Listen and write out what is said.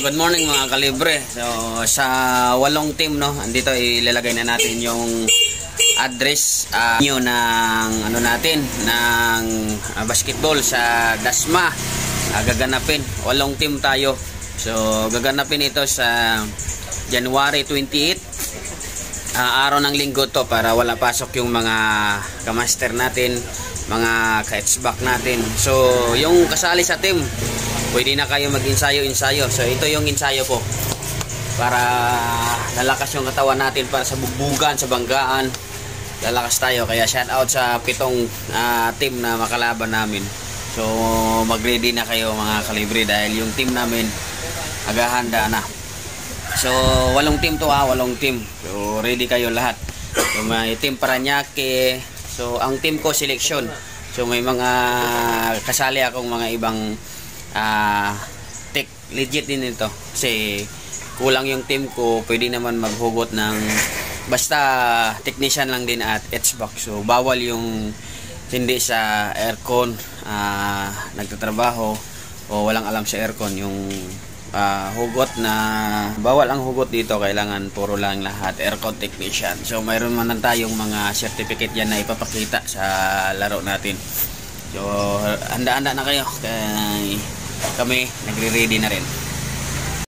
Good morning mga kalibre. So sa 8 team no, andito ilalagay na natin yung address nyo ng ano natin ng basketball sa Dasma. Gaganapin 8 team tayo. So gaganapin ito sa January 28. Araw ng linggo to para wala pasok yung mga kamaster natin, mga ka-HVAC natin. So yung kasali sa team, pwede na kayo mag-ensayo-ensayo. So ito yung ensayo ko para lalakas yung katawan natin para sa bugbugan, sa banggaan. Lalakas tayo. Kaya shout out sa 7 team na makalaban namin. So mag-ready na kayo mga kalibre dahil yung team namin agahanda na. So 8 team to 8 team. So ready kayo lahat. So may team Paranaque. So ang team ko selection. So may mga kasali akong mga ibang tech legit din ito kasi kulang yung team ko, pwede naman maghugot ng basta technician lang din at HVAC. So bawal yung hindi sa aircon nagtatrabaho o walang alam sa aircon. Yung hugot na bawal ang hugot dito, kailangan puro lang lahat aircon technician. So mayroon man tayong mga certificate yan na ipapakita sa laro natin. So handa-handa na kayo kay kami nagre-ready na rin.